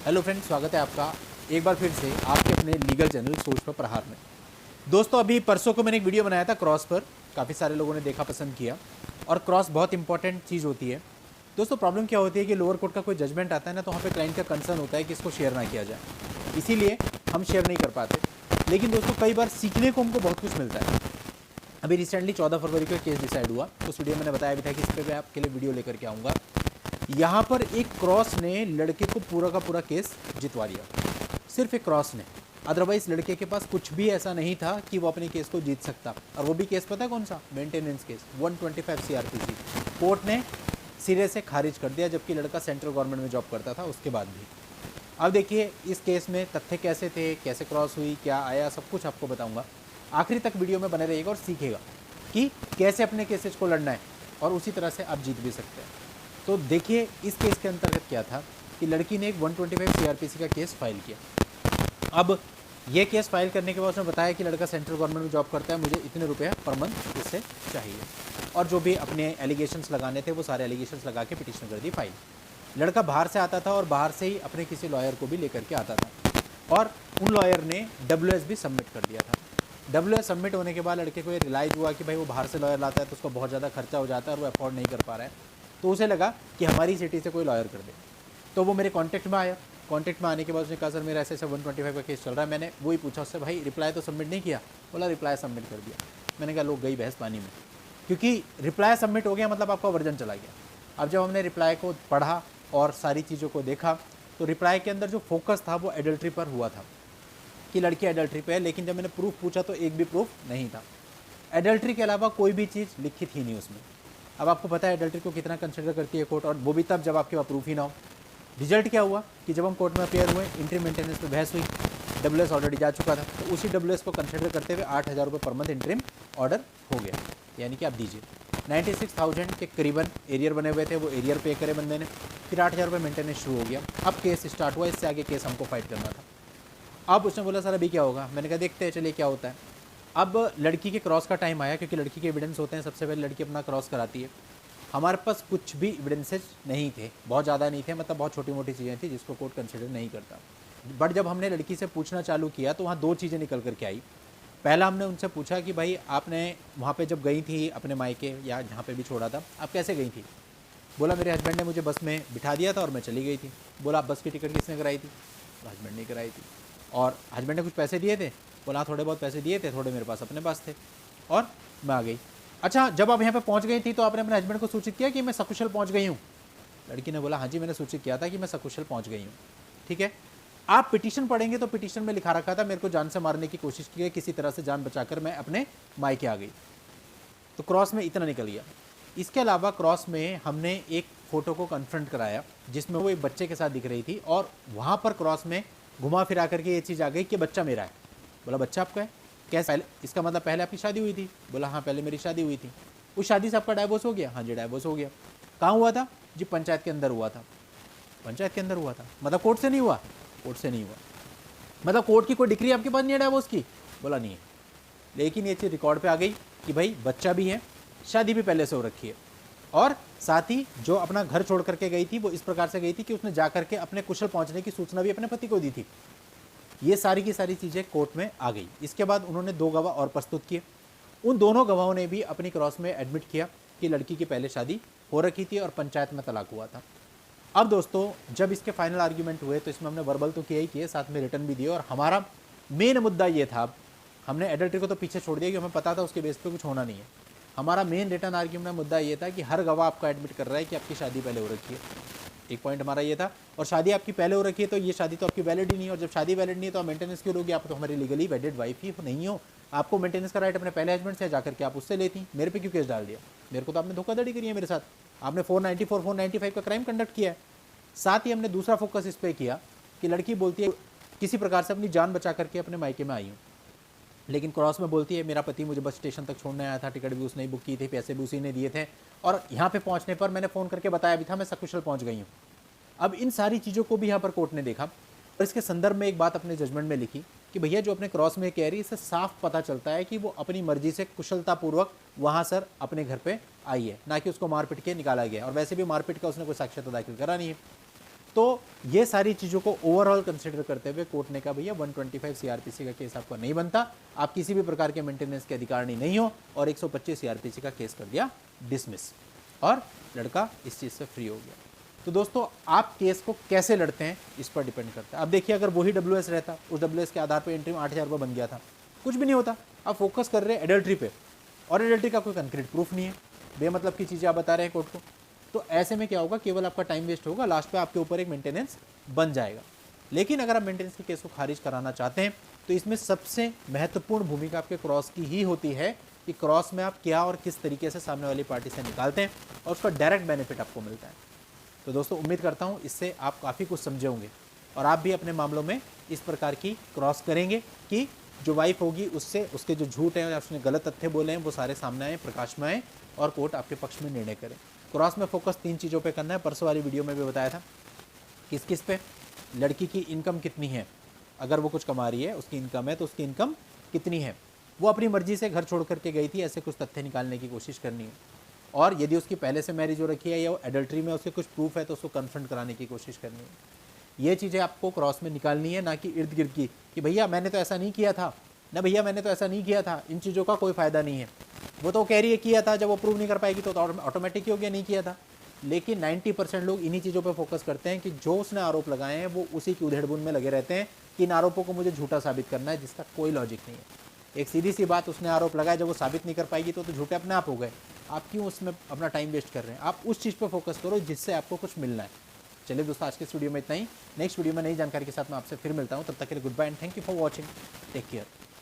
Hello friends, स्वागत है आपका एक बार फिर से आपके अपने लीगल चैनल सोच पर प्रहार में। दोस्तों, अभी परसों को मैंने एक वीडियो बनाया था क्रॉस पर। काफ़ी सारे लोगों ने देखा, पसंद किया। और क्रॉस बहुत इंपॉर्टेंट चीज़ होती है। दोस्तों, प्रॉब्लम क्या होती है कि लोअर कोर्ट का कोई जजमेंट आता है ना, तो वहाँ पे क्लाइंट का कंसर्न होता है कि इसको शेयर ना किया जाए, इसीलिए हम शेयर नहीं कर पाते। लेकिन दोस्तों, कई बार सीखने को हमको बहुत कुछ मिलता है। अभी रिसेंटली 14 फरवरी को केस डिसाइड हुआ, उस वीडियो में मैंने बताया भी था कि इस पर मैं आपके लिए वीडियो लेकर के आऊँगा। यहाँ पर एक क्रॉस ने लड़के को पूरा का पूरा केस जितवा दिया, सिर्फ एक क्रॉस ने। अदरवाइज लड़के के पास कुछ भी ऐसा नहीं था कि वो अपने केस को जीत सकता। और वो भी केस पता है कौन सा? Maintenance case, 125 CRPC। कोर्ट ने सिरे से खारिज कर दिया, जबकि लड़का सेंट्रल गवर्नमेंट में जॉब करता था उसके बाद भी। अब देखिए इस केस में तथ्य कैसे थे, कैसे क्रॉस हुई, क्या आया, सब कुछ आपको बताऊंगा। आखिरी तक वीडियो में बने रहिएगा और सीखिएगा कि कैसे अपने केसेज को लड़ना है, और उसी तरह से आप जीत भी सकते हैं। तो देखिए इस केस के अंतर्गत क्या था कि लड़की ने एक 125 CRPC का केस फाइल किया। अब ये केस फाइल करने के बाद उसने बताया कि लड़का सेंट्रल गवर्नमेंट में जॉब करता है, मुझे इतने रुपये पर मंथ इससे चाहिए। और जो भी अपने एलिगेशंस लगाने थे वो सारे एलिगेशंस लगा के पिटीशन कर दी फाइल। लड़का बाहर से आता था और बाहर से ही अपने किसी लॉयर को भी लेकर के आता था, और उन लॉयर ने WS भी सबमिट कर दिया था। WS सबमिट होने के बाद लड़के को ये रियलाइज़ हुआ कि भाई वो बाहर से लॉयर लाता है तो उसको बहुत ज़्यादा खर्चा हो जाता है और वो अफोर्ड नहीं कर पा रहा है। तो उसे लगा कि हमारी सिटी से कोई लॉयर कर दे, तो वो मेरे कॉन्टैक्ट में आया। कॉन्टैक्ट में आने के बाद उसने कहा, सर मेरा ऐसे 125 का केस चल रहा है। मैंने वही पूछा उससे, भाई रिप्लाई तो सबमिट नहीं किया? बोला रिप्लाई सबमिट कर दिया। मैंने कहा लोग गई बहस पानी में, क्योंकि रिप्लाई सबमिट हो गया मतलब आपका वर्जन चला गया। अब जब हमने रिप्लाई को पढ़ा और सारी चीज़ों को देखा, तो रिप्लाई के अंदर जो फोकस था वो एडल्ट्री पर हुआ था कि लड़की एडल्ट्री पे है। लेकिन जब मैंने प्रूफ पूछा तो एक भी प्रूफ नहीं था। एडल्ट्री के अलावा कोई भी चीज़ लिखित ही नहीं उसमें। अब आपको पता है एडल्ट्री को कितना कंसिडर करती है कोर्ट, और वो भी तब जब आपके पास प्रूफ ही ना हो। रिजल्ट क्या हुआ कि जब हम कोर्ट में अपेयर हुए, इंट्रीम मेंटेनेंस पे बहस हुई, WS ऑलरेडी जा चुका था, तो उसी WS को कंसिडर करते हुए 8,000 रुपये पर मंथ इंट्रीम ऑर्डर हो गया, यानी कि आप दीजिए। 96,000 के करीबन एरियर बने हुए थे, वो एरियर पे करे बंदे ने। फिर 8,000 रुपये मेंटेनेंस शुरू हो गया। अब केस स्टार्ट हुआ, इससे आगे केस हमको फाइट करना था। अब उसने बोला सर अभी क्या होगा? मैंने कहा देखते हैं, चलिए क्या होता है। अब लड़की के क्रॉस का टाइम आया, क्योंकि लड़की के एविडेंस होते हैं। सबसे पहले लड़की अपना क्रॉस कराती है। हमारे पास कुछ भी एविडेंसेज नहीं थे, बहुत ज़्यादा नहीं थे, मतलब बहुत छोटी मोटी चीज़ें थी जिसको कोर्ट कंसिडर नहीं करता। बट जब हमने लड़की से पूछना चालू किया तो वहाँ दो चीज़ें निकल करके आई। पहला, हमने उनसे पूछा कि भाई आपने वहाँ पे जब गई थी अपने मायके या जहाँ पे भी छोड़ा था, आप कैसे गई थी? बोला मेरे हस्बैंड ने मुझे बस में बिठा दिया था और मैं चली गई थी। बोला आप बस की टिकट किसने कराई थी? हस्बैंड ने कराई थी। और हस्बैंड ने कुछ पैसे दिए थे? बोला थोड़े बहुत पैसे दिए थे, थोड़े मेरे पास अपने पास थे, और मैं आ गई। अच्छा, जब आप यहाँ पे पहुँच गई थी तो आपने अपने हस्बैंड को सूचित किया कि मैं सकुशल पहुँच गई हूँ? लड़की ने बोला हाँ जी, मैंने सूचित किया था कि मैं सकुशल पहुँच गई हूँ। ठीक है, आप पिटीशन पढ़ेंगे तो पिटीशन में लिखा रखा था मेरे को जान से मारने की कोशिश की गई, किसी तरह से जान बचाकर मैं अपने मायके आ गई। तो क्रॉस में इतना निकल गया। इसके अलावा क्रॉस में हमने एक फ़ोटो को कन्फ्रंट कराया जिसमें वो एक बच्चे के साथ दिख रही थी, और वहाँ पर क्रॉस में घुमा फिरा करके ये चीज़ आ गई कि बच्चा मेरा है। बोला बच्चा आपका है? कैसे? पहले इसका मतलब पहले आपकी शादी हुई थी? बोला हाँ पहले मेरी शादी हुई थी। उस शादी से आपका डाइवोर्स हो गया? हाँ जी डाइवोर्स हो गया। कहाँ हुआ था? जी पंचायत के अंदर हुआ था। पंचायत के अंदर हुआ था मतलब कोर्ट से नहीं हुआ? कोर्ट से नहीं हुआ। मतलब कोर्ट की कोई डिग्री आपके पास नहीं है डाइवोर्स की? बोला नहीं है। लेकिन ये चीज़ रिकॉर्ड पे आ गई कि भाई बच्चा भी है, शादी भी पहले से हो रखी है, और साथ ही जो अपना घर छोड़ करके गई थी वो इस प्रकार से गई थी कि उसने जा करके अपने कुशल पहुंचने की सूचना भी अपने पति को दी थी। ये सारी की सारी चीज़ें कोर्ट में आ गई। इसके बाद उन्होंने 2 गवाह और प्रस्तुत किए। उन दोनों गवाहों ने भी अपनी क्रॉस में एडमिट किया कि लड़की की पहले शादी हो रखी थी और पंचायत में तलाक हुआ था। अब दोस्तों, जब इसके फाइनल आर्ग्यूमेंट हुए तो इसमें हमने वर्बल तो किया ही किए, साथ में रिटर्न भी दिए। और हमारा मेन मुद्दा ये था, हमने एडल्ट्री को तो पीछे छोड़ दिया कि हमें पता था उसके बेस पे कुछ होना नहीं है। हमारा मेन रिटर्न आर्ग्यूमेंट मुद्दा ये था कि हर गवाह आपका एडमिट कर रहा है कि आपकी शादी पहले हो रखी है। एक पॉइंट हमारा ये था, और शादी आपकी पहले हो रखी है तो ये शादी तो आपकी वैलिड ही नहीं है, और जब शादी वैलिड नहीं है तो आप मेंटेनेंस क्यों लोगे? आप तो हमारी लीगली वेडेड वाइफ ही नहीं हो। आपको मेंटेनेंस का राइट अपने पहले हस्बैंड से जाकर के आप उससे लेती, मेरे पे क्यों केस डाल दिया? मेरे को तो आपने धोखाधड़ी करी है मेरे साथ। आपने 494 495 का क्राइम कंडक्ट किया है। साथ ही हमने दूसरा फोकस इस पर किया कि लड़की बोलती है किसी प्रकार से अपनी जान बचा करके अपने मायके में आई हूँ, लेकिन क्रॉस में बोलती है मेरा पति मुझे बस स्टेशन तक छोड़ने आया था, टिकट भी उसने ही बुक की थी, पैसे भी उसी ने दिए थे, और यहाँ पे पहुँचने पर मैंने फ़ोन करके बताया भी था मैं सकुशल पहुँच गई हूँ। अब इन सारी चीज़ों को भी यहाँ पर कोर्ट ने देखा, और इसके संदर्भ में एक बात अपने जजमेंट में लिखी कि भैया जो अपने क्रॉस में कह रही है, इससे साफ पता चलता है कि वो अपनी मर्जी से कुशलतापूर्वक वहाँ सर अपने घर पे आई है, ना कि उसको मारपीट के निकाला गया। और वैसे भी मारपीट का उसने कोई साक्ष्य तो दाखिल करा नहीं है। तो ये सारी चीज़ों को ओवरऑल कंसिडर करते हुए कोर्ट ने कहा भैया 125 सीआरपीसी का केस आपका नहीं बनता, आप किसी भी प्रकार के मेंटेनेंस के अधिकारी नहीं हो, और 125 सीआरपीसी का केस कर दिया डिसमिस, और लड़का इस चीज़ से फ्री हो गया। तो दोस्तों आप केस को कैसे लड़ते हैं इस पर डिपेंड करता है। अब देखिए अगर वही WS रहता, उस WS के आधार पर एंट्री में 8,000 रुपये बन गया था, कुछ भी नहीं होता। आप फोकस कर रहे हैं एडल्ट्री पे, और एडल्ट्री का कोई कंक्रीट प्रूफ नहीं है, बेमतलब की चीज़ें आप बता रहे हैं कोर्ट को, तो ऐसे में क्या होगा, केवल आपका टाइम वेस्ट होगा, लास्ट पे आपके ऊपर एक मेंटेनेंस बन जाएगा। लेकिन अगर आप मेंटेनेंस के केस को खारिज कराना चाहते हैं तो इसमें सबसे महत्वपूर्ण भूमिका आपके क्रॉस की ही होती है कि क्रॉस में आप क्या और किस तरीके से सामने वाली पार्टी से निकालते हैं और उसका डायरेक्ट बेनिफिट आपको मिलता है। तो दोस्तों उम्मीद करता हूँ इससे आप काफ़ी कुछ समझे होंगे और आप भी अपने मामलों में इस प्रकार की क्रॉस करेंगे कि जो वाइफ होगी उससे उसके जो झूठ है या उसने गलत तथ्य बोले हैं वो सारे सामने आए, प्रकाश में आए और कोर्ट आपके पक्ष में निर्णय करे। क्रॉस में फोकस 3 चीज़ों पे करना है। परसों वाली वीडियो में भी बताया था, किस किस पे, लड़की की इनकम कितनी है, अगर वो कुछ कमा रही है उसकी इनकम है तो उसकी इनकम कितनी है, वो अपनी मर्जी से घर छोड़ करके गई थी, ऐसे कुछ तथ्य निकालने की कोशिश करनी है। और यदि उसकी पहले से मैरिज हो रखी है या वो एडल्ट्री में उसके कुछ प्रूफ है तो उसको कन्फ्रंट कराने की कोशिश करनी है। ये चीज़ें आपको क्रॉस में निकालनी है, ना कि इर्द गिर्द की कि भैया मैंने तो ऐसा नहीं किया था, ना भैया मैंने तो ऐसा नहीं किया था। इन चीज़ों का कोई फ़ायदा नहीं है। वो तो कह रही है किया था, जब वो प्रूव नहीं कर पाएगी तो ऑटोमेटिक ही हो गया नहीं किया था। लेकिन 90% लोग इन्हीं चीज़ों पर फोकस करते हैं कि जो उसने आरोप लगाए हैं वो उसी की उधेड़बुन में लगे रहते हैं कि इन आरोपों को मुझे झूठा साबित करना है, जिसका कोई लॉजिक नहीं है। एक सीधी सी बात, उसने आरोप लगाया, जब वो साबित नहीं कर पाएगी तो झूठे अपने आप हो गए। आप क्यों उसमें अपना टाइम वेस्ट कर रहे हैं? आप उस चीज़ पर फोकस करो जिससे आपको कुछ मिलना है। चलिए दोस्तों, आज के इस वीडियो में इतना ही। नेक्स्ट वीडियो में नई जानकारी के साथ मैं आपसे फिर मिलता हूँ। तब तक के लिए good bye and thank you for watching. Take care.